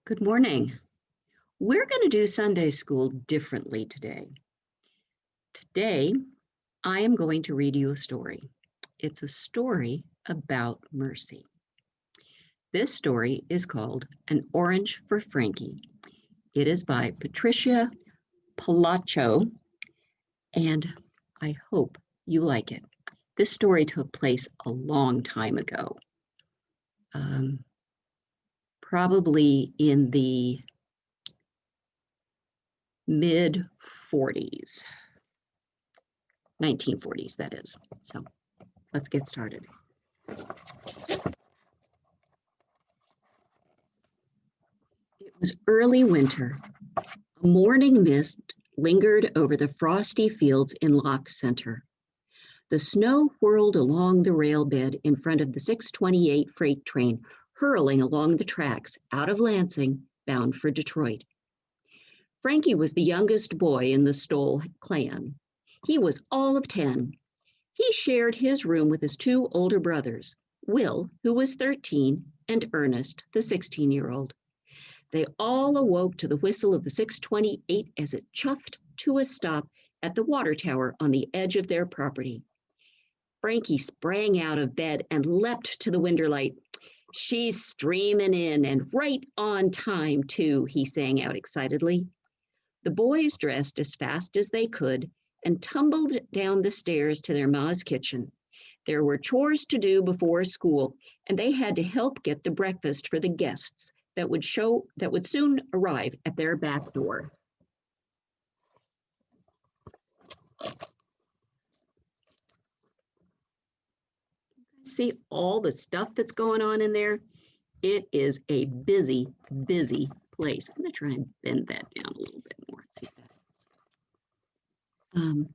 Good morning. We're going to do Sunday school differently today. Today, I am going to read you a story. It's a story about mercy. This story is called An Orange for Frankie. It is by Patricia Palacho, and I hope you like it. This story took place a long time ago, probably in the mid 40s, 1940s, that is. So let's get started. It was early winter. A morning mist lingered over the frosty fields in Lock Center. The snow whirled along the rail bed in front of the 628 freight train, hurling along the tracks out of Lansing, bound for Detroit. Frankie was the youngest boy in the Stoll clan. He was all of 10. He shared his room with his two older brothers, Will, who was 13, and Ernest, the 16-year-old. They all awoke to the whistle of the 628 as it chuffed to a stop at the water tower on the edge of their property. Frankie sprang out of bed and leapt to the window light. "She's streaming in and right on time, too," he sang out excitedly. The boys dressed as fast as they could and tumbled down the stairs to their ma's kitchen. There were chores to do before school, and they had to help get the breakfast for the guests that would soon arrive at their back door. See all the stuff that's going on in there? It is a busy, busy place. I'm going to try and bend that down a little bit more. See if that helps.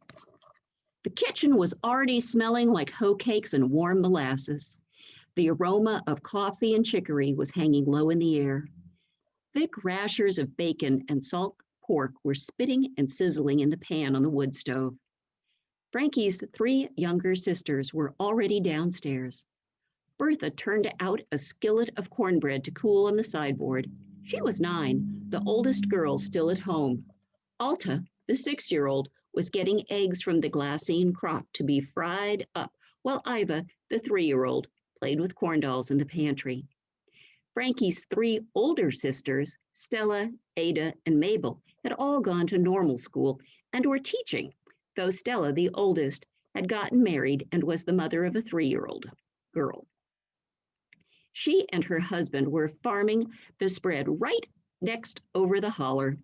The kitchen was already smelling like hoe cakes and warm molasses. The aroma of coffee and chicory was hanging low in the air. Thick rashers of bacon and salt pork were spitting and sizzling in the pan on the wood stove. Frankie's three younger sisters were already downstairs. Bertha turned out a skillet of cornbread to cool on the sideboard. She was 9, the oldest girl still at home. Alta, the 6-year-old, was getting eggs from the glassine crock to be fried up, while Iva, the 3-year-old, played with corn dolls in the pantry. Frankie's 3 older sisters, Stella, Ada, and Mabel, had all gone to normal school and were teaching, though Stella, the oldest, had gotten married and was the mother of a 3-year-old girl. She and her husband were farming the spread right next over the holler.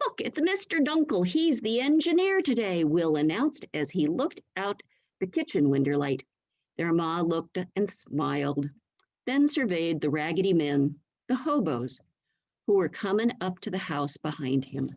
"Look, it's Mr. Dunkel. He's the engineer today," Will announced as he looked out the kitchen window light. Their ma looked and smiled, then surveyed the raggedy men, the hobos, who were coming up to the house behind him.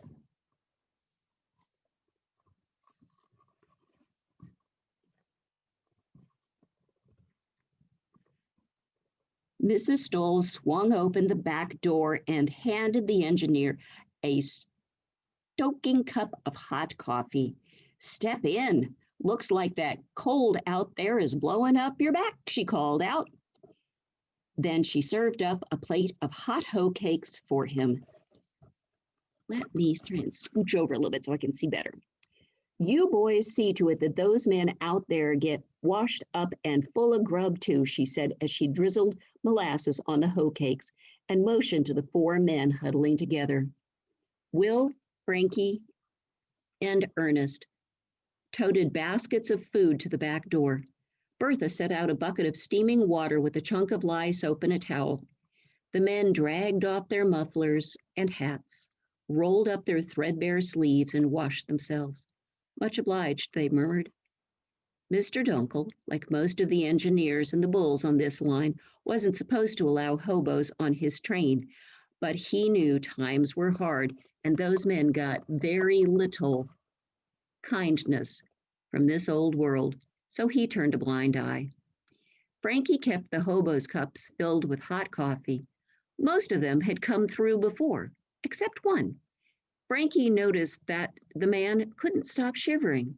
Mrs. Stoll swung open the back door and handed the engineer a stoking cup of hot coffee. "Step in. Looks like that cold out there is blowing up your back," she called out. Then she served up a plate of hot hoe cakes for him. Let me try and scooch over a little bit so I can see better. "You boys see to it that those men out there get washed up and full of grub too," she said as she drizzled molasses on the hoe cakes and motioned to the 4 men huddling together. Will, Frankie, and Ernest toted baskets of food to the back door. Bertha set out a bucket of steaming water with a chunk of lye soap and a towel. The men dragged off their mufflers and hats, rolled up their threadbare sleeves, and washed themselves. "Much obliged," they murmured. Mr. Dunkel, like most of the engineers and the bulls on this line, wasn't supposed to allow hobos on his train, but he knew times were hard and those men got very little kindness from this old world, so he turned a blind eye. Frankie kept the hobos' cups filled with hot coffee. Most of them had come through before, except one. Frankie noticed that the man couldn't stop shivering.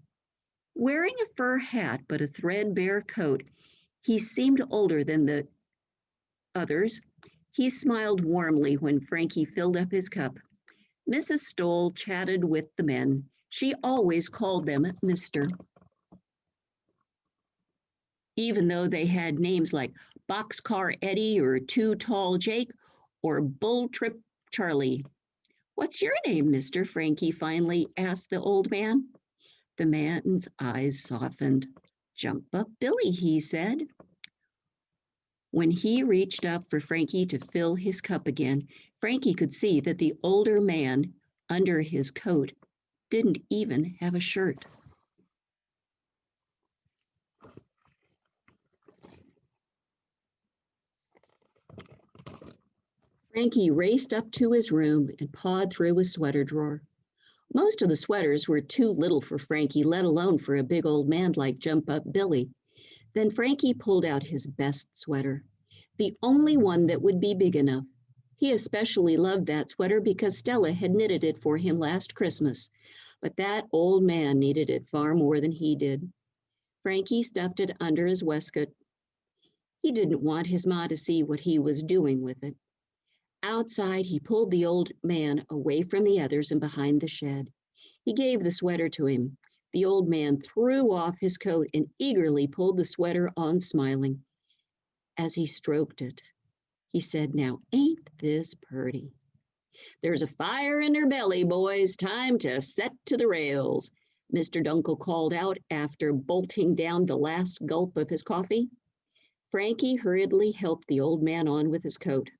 Wearing a fur hat but a threadbare coat, he seemed older than the others. He smiled warmly when Frankie filled up his cup. Mrs. Stoll chatted with the men. She always called them Mr., even though they had names like Boxcar Eddie or Too Tall Jake or Bull Trip Charlie. What's your name, Mister? Frankie finally asked the old man. The man's eyes softened. Jump up, Billy, he said. When he reached up for Frankie to fill his cup again, Frankie could see that the older man under his coat didn't even have a shirt. Frankie raced up to his room and pawed through his sweater drawer. Most of the sweaters were too little for Frankie, let alone for a big old man like Jump Up Billy. Then Frankie pulled out his best sweater, the only one that would be big enough. He especially loved that sweater because Stella had knitted it for him last Christmas, but that old man needed it far more than he did. Frankie stuffed it under his waistcoat. He didn't want his ma to see what he was doing with it. Outside, he pulled the old man away from the others and behind the shed. He gave the sweater to him. The old man threw off his coat and eagerly pulled the sweater on, smiling. As he stroked it, he said, "Now, ain't this purty? There's a fire in her belly, boys. Time to set to the rails," Mr. Dunkel called out after bolting down the last gulp of his coffee. Frankie hurriedly helped the old man on with his coat.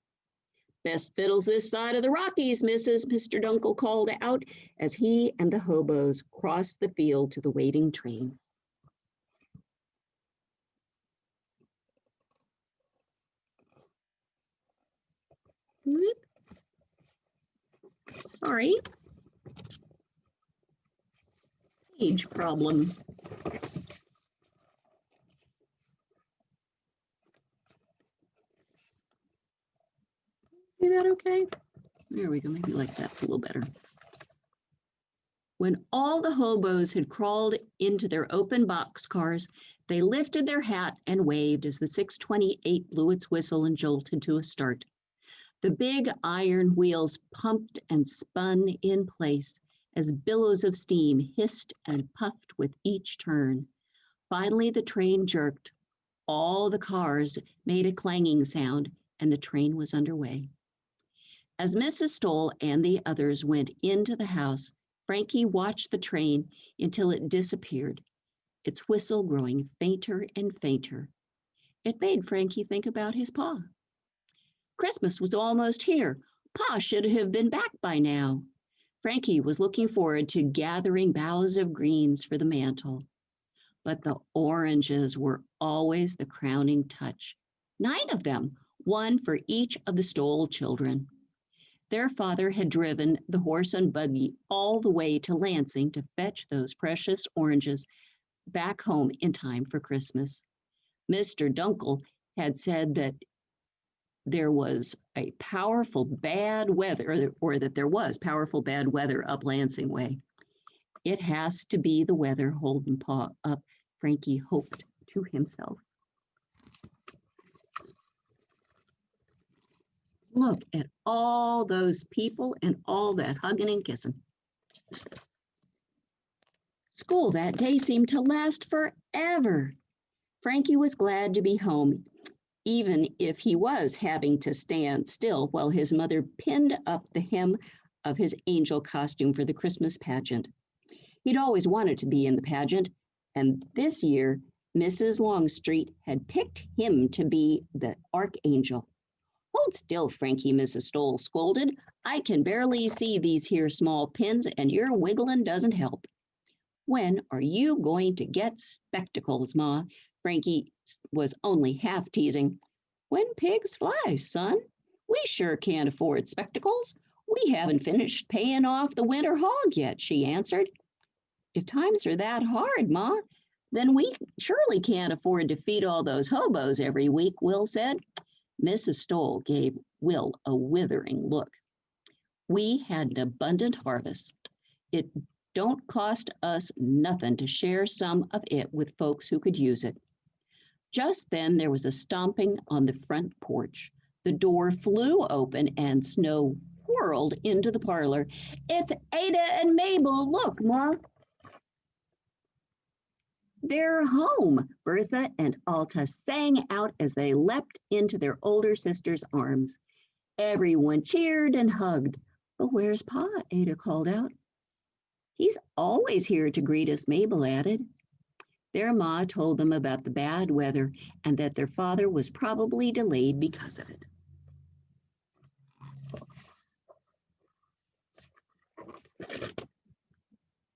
"Best fiddles this side of the Rockies, missus," Mr. Dunkel called out as he and the hobos crossed the field to the waiting train. Sorry. Page problem. See that okay? There we go. Maybe like that a little better. When all the hobos had crawled into their open boxcars, they lifted their hat and waved as the 628 blew its whistle and jolted to a start. The big iron wheels pumped and spun in place as billows of steam hissed and puffed with each turn. Finally, the train jerked. All the cars made a clanging sound, and the train was underway. As Mrs. Stoll and the others went into the house, Frankie watched the train until it disappeared, its whistle growing fainter and fainter. It made Frankie think about his pa. Christmas was almost here. Pa should have been back by now. Frankie was looking forward to gathering boughs of greens for the mantle. But the oranges were always the crowning touch. 9 of them, one for each of the Stoll children. Their father had driven the horse and buggy all the way to Lansing to fetch those precious oranges back home in time for Christmas. Mr. Dunkel had said that there was a powerful bad weather, or that there was powerful bad weather up Lansing way. It has to be the weather holding Pa up, Frankie hoped to himself. Look at all those people and all that hugging and kissing. School that day seemed to last forever. Frankie was glad to be home, even if he was having to stand still while his mother pinned up the hem of his angel costume for the Christmas pageant. He'd always wanted to be in the pageant, and this year, Mrs. Longstreet had picked him to be the archangel. "Hold still, Frankie," Mrs. Stoll scolded. "I can barely see these here small pins, and your wiggling doesn't help." "When are you going to get spectacles, Ma?" Frankie was only half teasing. "When pigs fly, son. We sure can't afford spectacles. We haven't finished paying off the winter hog yet," she answered. "If times are that hard, Ma, then we surely can't afford to feed all those hobos every week," Will said. Mrs. Stoll gave Will a withering look. "We had an abundant harvest. It don't cost us nothing to share some of it with folks who could use it." Just then there was a stomping on the front porch. The door flew open and snow whirled into the parlor. It's Ada and Mabel. Look, Ma, they're home. Bertha and Alta sang out as they leapt into their older sister's arms. Everyone cheered and hugged. But where's Pa? Ada called out. He's always here to greet us, Mabel added. Their ma told them about the bad weather and that their father was probably delayed because of it.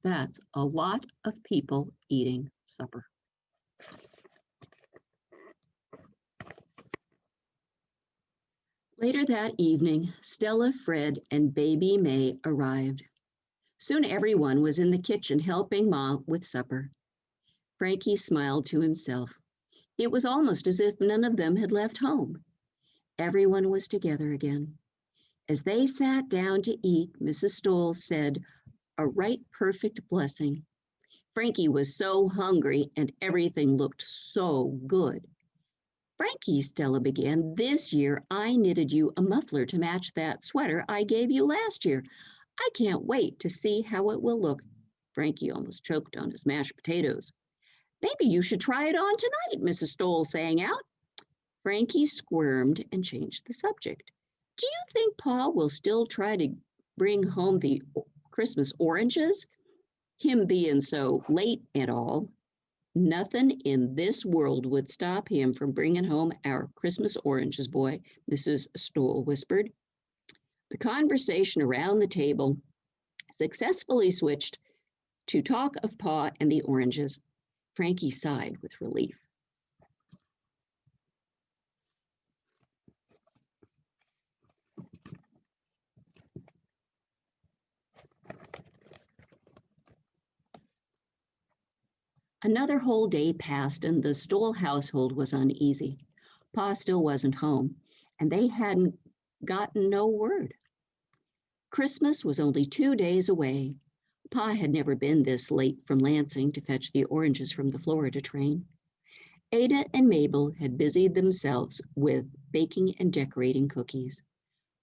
That's a lot of people eating supper. Later that evening, Stella, Fred, and baby May arrived. Soon everyone was in the kitchen helping Ma with supper. Frankie smiled to himself. It was almost as if none of them had left home. Everyone was together again. As they sat down to eat, Mrs. Stoll said, "A right perfect blessing." Frankie was so hungry and everything looked so good. "Frankie," Stella began, "this year I knitted you a muffler to match that sweater I gave you last year. I can't wait to see how it will look." Frankie almost choked on his mashed potatoes. "Maybe you should try it on tonight," Mrs. Stoll sang out. Frankie squirmed and changed the subject. "Do you think Pa will still try to bring home the Christmas oranges? Him being so late and all." "Nothing in this world would stop him from bringing home our Christmas oranges, boy," Mrs. Stoll whispered. The conversation around the table successfully switched to talk of Pa and the oranges. Frankie sighed with relief. Another whole day passed and the Stoll household was uneasy. Pa still wasn't home, and they hadn't gotten no word. Christmas was only 2 days away. Pa had never been this late from Lansing to fetch the oranges from the Florida train. Ada and Mabel had busied themselves with baking and decorating cookies.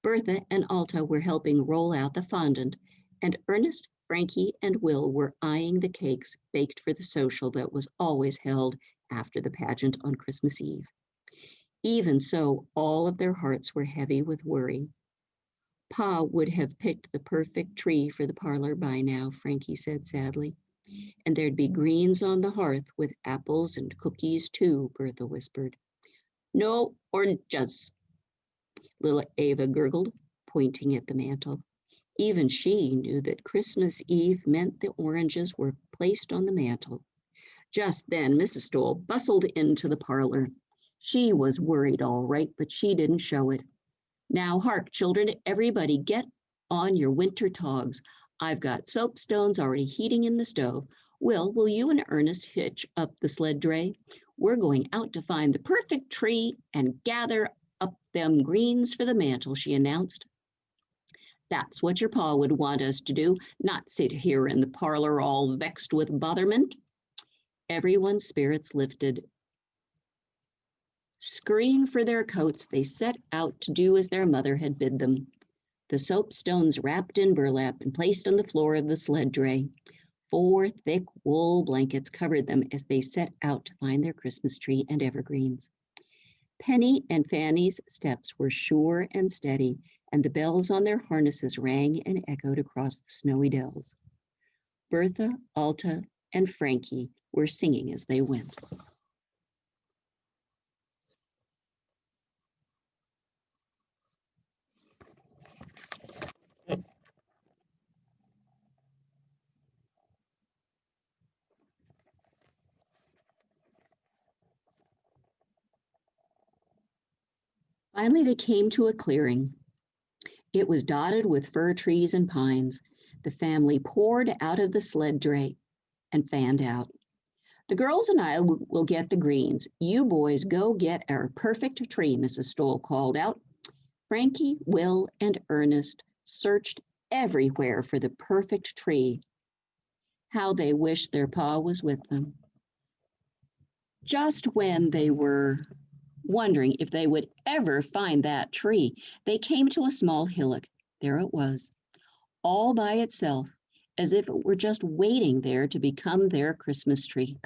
Bertha and Alta were helping roll out the fondant, and Ernest, Frankie, and Will were eyeing the cakes baked for the social that was always held after the pageant on Christmas Eve. Even so, all of their hearts were heavy with worry. Pa would have picked the perfect tree for the parlor by now, Frankie said sadly. "And there'd be greens on the hearth with apples and cookies too," Bertha whispered. "No oranges," little Ava gurgled, pointing at the mantel. Even she knew that Christmas Eve meant the oranges were placed on the mantel. Just then, Mrs. Stoll bustled into the parlor. She was worried, all right, but she didn't show it. "Now, hark, children, everybody get on your winter togs. I've got soapstones already heating in the stove. Will you and Ernest hitch up the sled dray? We're going out to find the perfect tree and gather up them greens for the mantel," she announced. "That's what your pa would want us to do, not sit here in the parlor all vexed with botherment." Everyone's spirits lifted. Scurrying for their coats, they set out to do as their mother had bid them. The soapstones wrapped in burlap and placed on the floor of the sled dray. 4 thick wool blankets covered them as they set out to find their Christmas tree and evergreens. Penny and Fanny's steps were sure and steady, and the bells on their harnesses rang and echoed across the snowy dells. Bertha, Alta, and Frankie were singing as they went. Finally, they came to a clearing. It was dotted with fir trees and pines. The family poured out of the sled dray and fanned out. "The girls and I will get the greens. You boys go get our perfect tree," Mrs. Stoll called out. Frankie, Will, and Ernest searched everywhere for the perfect tree. How they wished their pa was with them. Just when they were wondering if they would ever find that tree. They came to a small hillock. There it was, all by itself, as if it were just waiting there to become their Christmas tree.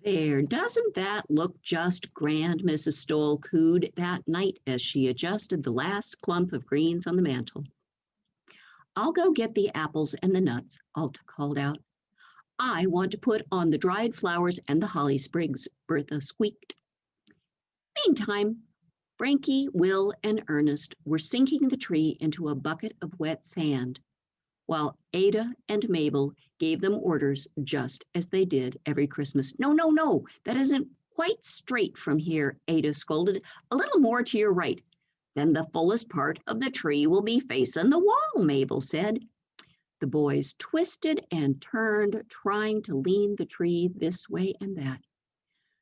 There, doesn't that look just grand? Mrs. Stoll cooed that night as she adjusted the last clump of greens on the mantel. I'll go get the apples and the nuts, Alta called out. I want to put on the dried flowers and the holly sprigs, Bertha squeaked. Meantime, Frankie, Will, and Ernest were sinking the tree into a bucket of wet sand, while Ada and Mabel gave them orders just as they did every Christmas. No, no, no, that isn't quite straight from here, Ada scolded. A little more to your right. Then the fullest part of the tree will be facing the wall, Mabel said. The boys twisted and turned, trying to lean the tree this way and that.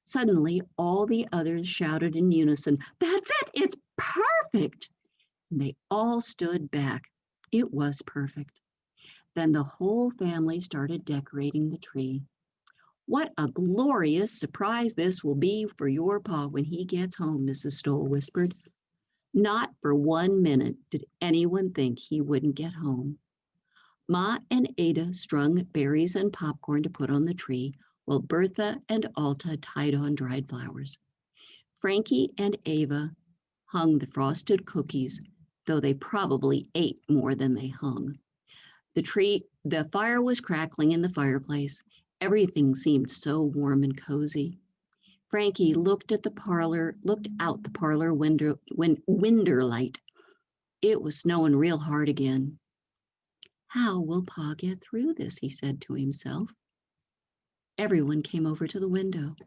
Suddenly, all the others shouted in unison, That's it! It's perfect! And they all stood back. It was perfect. Then the whole family started decorating the tree. What a glorious surprise this will be for your pa when he gets home, Mrs. Stoll whispered. Not for 1 minute did anyone think he wouldn't get home. Ma and Ada strung berries and popcorn to put on the tree, while Bertha and Alta tied on dried flowers. Frankie and Ava hung the frosted cookies, though they probably ate more than they hung. The fire was crackling in the fireplace. Everything seemed so warm and cozy. Frankie looked out the parlor window light. It was snowing real hard again. How will Pa get through this? He said to himself. Everyone came over to the window.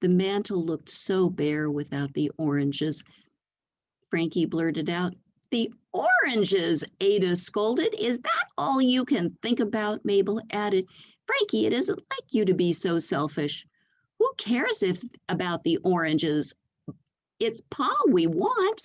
The mantel looked so bare without the oranges. Frankie blurted out. The oranges, Ada scolded. Is that all you can think about? Mabel added. Frankie, it isn't like you to be so selfish. Who cares about the oranges? It's Pa we want.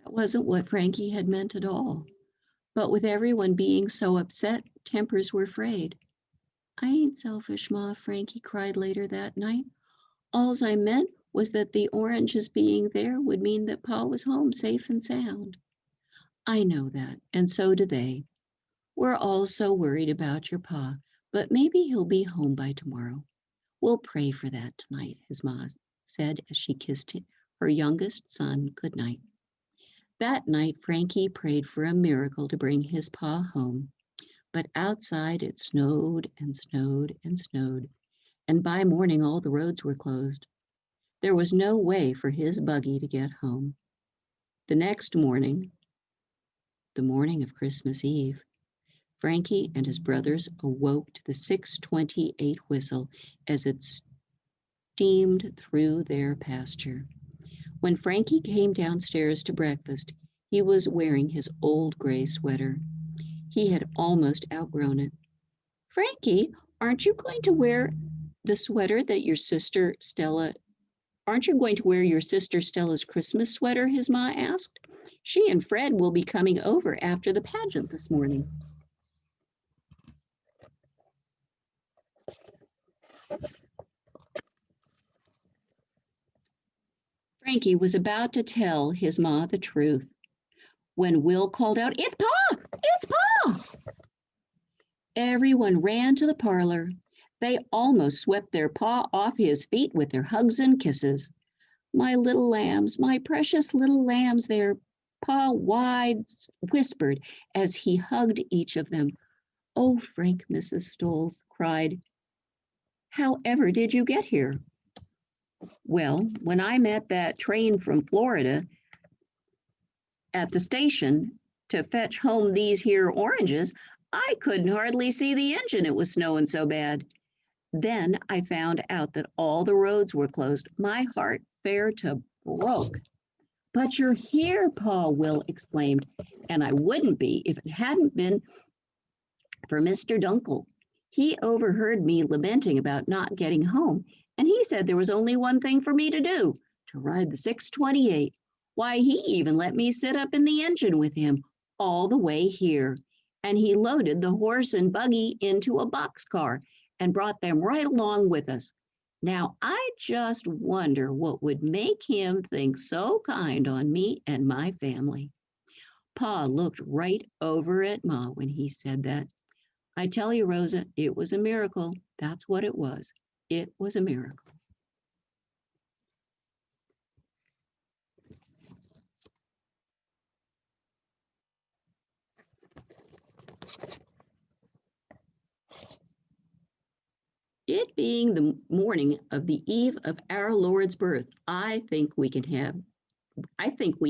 That wasn't what Frankie had meant at all. But with everyone being so upset, tempers were frayed. I ain't selfish, Ma, Frankie cried later that night. Alls I meant was that the oranges being there would mean that Pa was home safe and sound. I know that, and so do they. We're all so worried about your Pa, but maybe he'll be home by tomorrow. We'll pray for that tonight, his Ma said as she kissed her youngest son good night. That night, Frankie prayed for a miracle to bring his Pa home. But outside it snowed and snowed and snowed, and by morning all the roads were closed. There was no way for his buggy to get home. The next morning, the morning of Christmas Eve, Frankie and his brothers awoke to the 6:28 whistle as it steamed through their pasture. When Frankie came downstairs to breakfast, he was wearing his old gray sweater. He had almost outgrown it. Frankie, aren't you going to wear the sweater that your sister Stella, aren't you going to wear your sister Stella's Christmas sweater? His ma asked. She and Fred will be coming over after the pageant this morning. Frankie was about to tell his ma the truth when Will called out, It's Pa! It's Pa! Everyone ran to the parlor. They almost swept their Pa off his feet with their hugs and kisses. My little lambs, my precious little lambs, their Pa whispered as he hugged each of them. Oh, Frank, Mrs. Stoll cried. However did you get here? Well, when I met that train from Florida at the station to fetch home these here oranges, I couldn't hardly see the engine. It was snowing so bad. Then I found out that all the roads were closed. My heart fair to broke. But you're here, Pa, Will exclaimed, and I wouldn't be if it hadn't been for Mr. Dunkel. He overheard me lamenting about not getting home, and he said there was only one thing for me to do, to ride the 628. Why, he even let me sit up in the engine with him all the way here. And he loaded the horse and buggy into a boxcar and brought them right along with us. Now, I just wonder what would make him think so kind on me and my family. Pa looked right over at Ma when he said that. I tell you, Rosa, it was a miracle. That's what it was. It was a miracle. It being the morning of the eve of our Lord's birth, I think we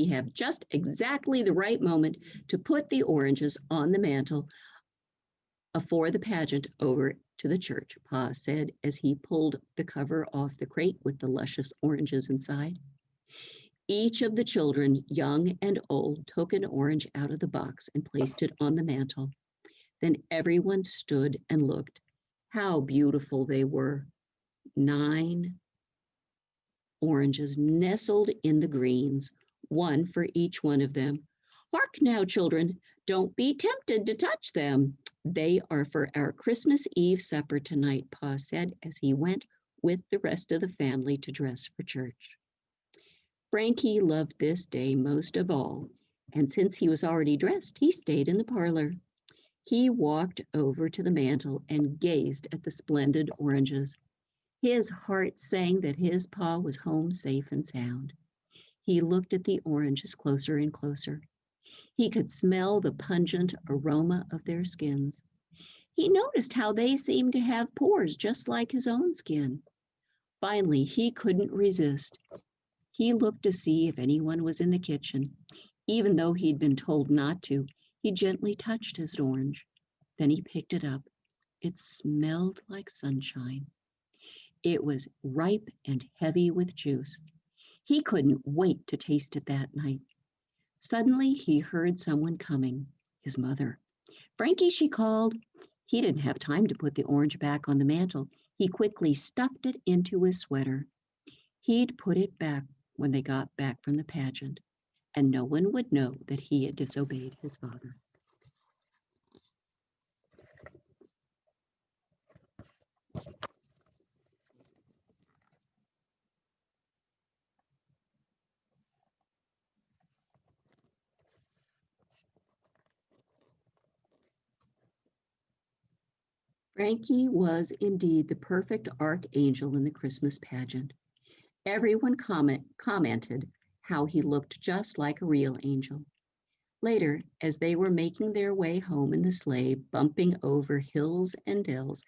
have just exactly the right moment to put the oranges on the mantle for the pageant over to the church, Pa said as he pulled the cover off the crate with the luscious oranges inside. Each of the children, young and old, took an orange out of the box and placed it on the mantle. Then everyone stood and looked. How beautiful they were. 9 oranges nestled in the greens, one for each one of them. Hark now, children, don't be tempted to touch them. They are for our Christmas Eve supper tonight, Pa said as he went with the rest of the family to dress for church. Frankie loved this day most of all, and since he was already dressed, he stayed in the parlor. He walked over to the mantel and gazed at the splendid oranges. His heart sang that his Pa was home safe and sound. He looked at the oranges closer and closer. He could smell the pungent aroma of their skins. He noticed how they seemed to have pores just like his own skin. Finally, he couldn't resist. He looked to see if anyone was in the kitchen. Even though he'd been told not to, he gently touched his orange. Then he picked it up. It smelled like sunshine. It was ripe and heavy with juice. He couldn't wait to taste it that night. Suddenly, he heard someone coming, his mother. Frankie, she called. He didn't have time to put the orange back on the mantel. He quickly stuffed it into his sweater. He'd put it back when they got back from the pageant, and no one would know that he had disobeyed his father. Frankie was indeed the perfect archangel in the Christmas pageant. Everyone commented how he looked just like a real angel. Later, as they were making their way home in the sleigh, bumping over hills and dells,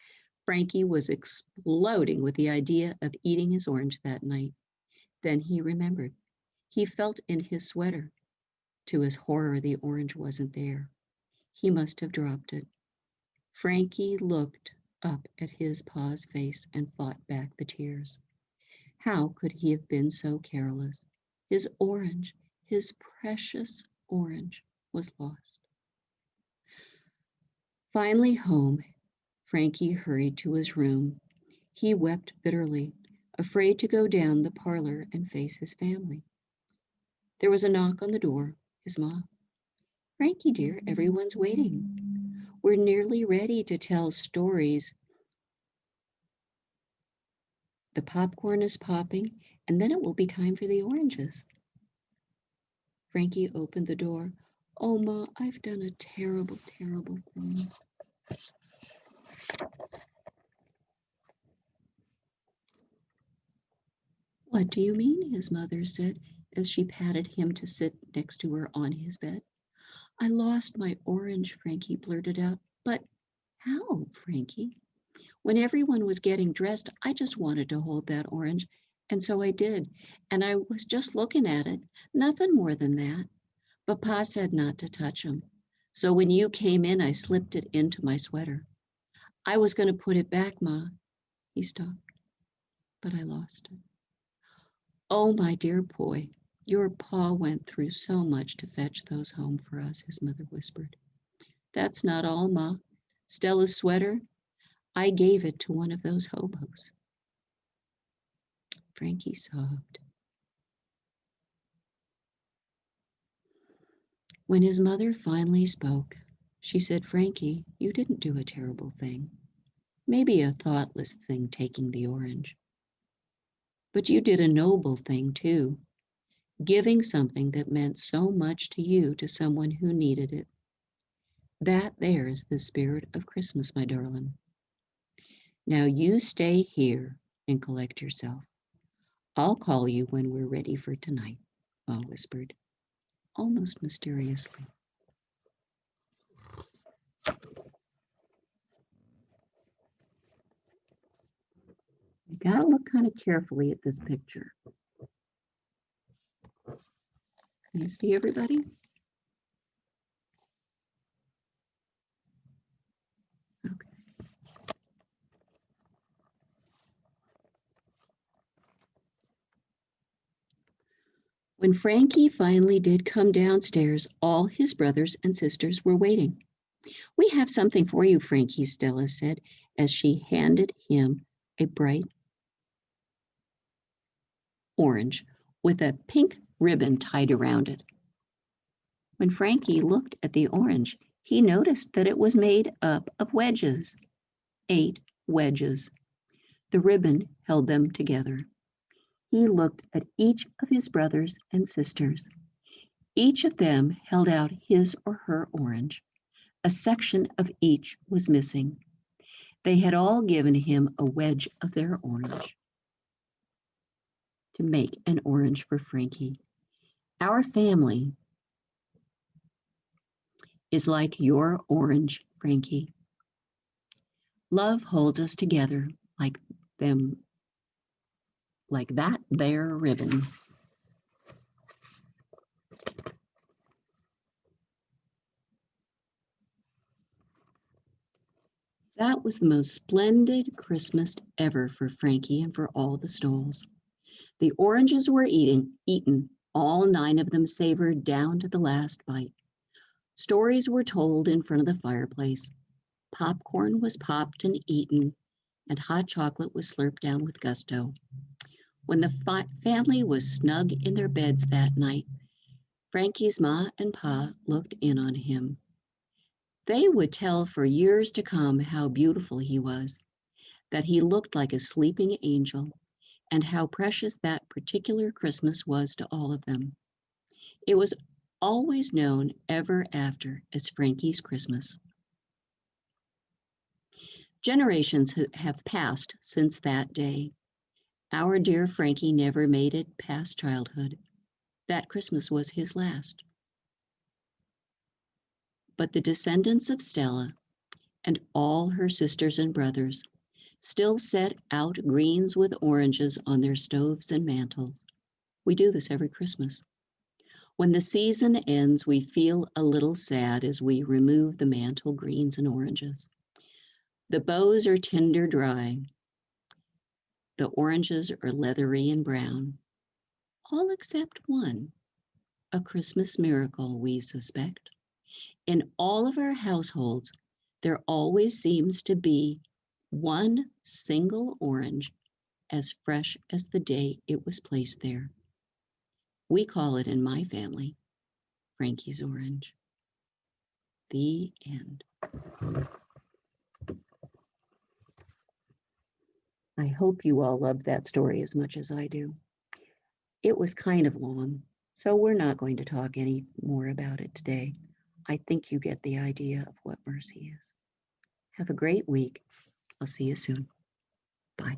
Frankie was exploding with the idea of eating his orange that night. Then he remembered. He felt in his sweater. To his horror, the orange wasn't there. He must have dropped it. Frankie looked up at his pa's face and fought back the tears. How could he have been so careless? His orange, his precious orange, was lost. Finally home, Frankie hurried to his room. He wept bitterly, afraid to go down the parlor and face his family. There was a knock on the door, his ma. Frankie, dear, everyone's waiting. We're nearly ready to tell stories. The popcorn is popping, and then it will be time for the oranges. Frankie opened the door. Oh, Ma, I've done a terrible, terrible thing. What do you mean? His mother said as she patted him to sit next to her on his bed. I lost my orange, Frankie blurted out. But how, Frankie? When everyone was getting dressed, I just wanted to hold that orange, and so I did. And I was just looking at it, nothing more than that. But Pa said not to touch him. So when you came in, I slipped it into my sweater. I was going to put it back, Ma. He stopped, but I lost it. Oh, my dear boy, Your pa went through so much to fetch those home for us, his mother whispered. That's not all, Ma. Stella's sweater, I gave it to one of those hobos. Frankie sobbed. When his mother finally spoke, she said, Frankie, you didn't do a terrible thing. Maybe a thoughtless thing taking the orange. But you did a noble thing, too, giving something that meant so much to you to someone who needed it. That there is the spirit of Christmas, my darling. Now you stay here and collect yourself. I'll call you when we're ready for tonight, Ma whispered, almost mysteriously. You gotta look kind of carefully at this picture. Can you see everybody? Okay. When Frankie finally did come downstairs, all his brothers and sisters were waiting. We have something for you, Frankie, Stella said as she handed him a bright orange with a pink ribbon tied around it. When Frankie looked at the orange, he noticed that it was made up of wedges, 8 wedges. The ribbon held them together. He looked at each of his brothers and sisters. Each of them held out his or her orange. A section of each was missing. They had all given him a wedge of their orange to make an orange for Frankie. Our family is like your orange, Frankie. Love holds us together like them, like that there ribbon. That was the most splendid Christmas ever for Frankie and for all the Stolls. The oranges were eaten, all 9 of them savored down to the last bite. Stories were told in front of the fireplace. Popcorn was popped and eaten, and hot chocolate was slurped down with gusto. When the family was snug in their beds that night, Frankie's ma and pa looked in on him. They would tell for years to come how beautiful he was, that he looked like a sleeping angel, and how precious that particular Christmas was to all of them. It was always known ever after as Frankie's Christmas. Generations have passed since that day. Our dear Frankie never made it past childhood. That Christmas was his last. But the descendants of Stella and all her sisters and brothers still set out greens with oranges on their stoves and mantels. We do this every Christmas. When the season ends, we feel a little sad as we remove the mantle greens and oranges. The bows are tinder dry. The oranges are leathery and brown, all except one, a Christmas miracle, we suspect. In all of our households, there always seems to be one single orange as fresh as the day it was placed there. We call it in my family Frankie's orange. The end. I hope you all loved that story as much as I do. It was kind of long, so we're not going to talk any more about it today. I think you get the idea of what mercy is. Have a great week. I'll see you soon. Bye.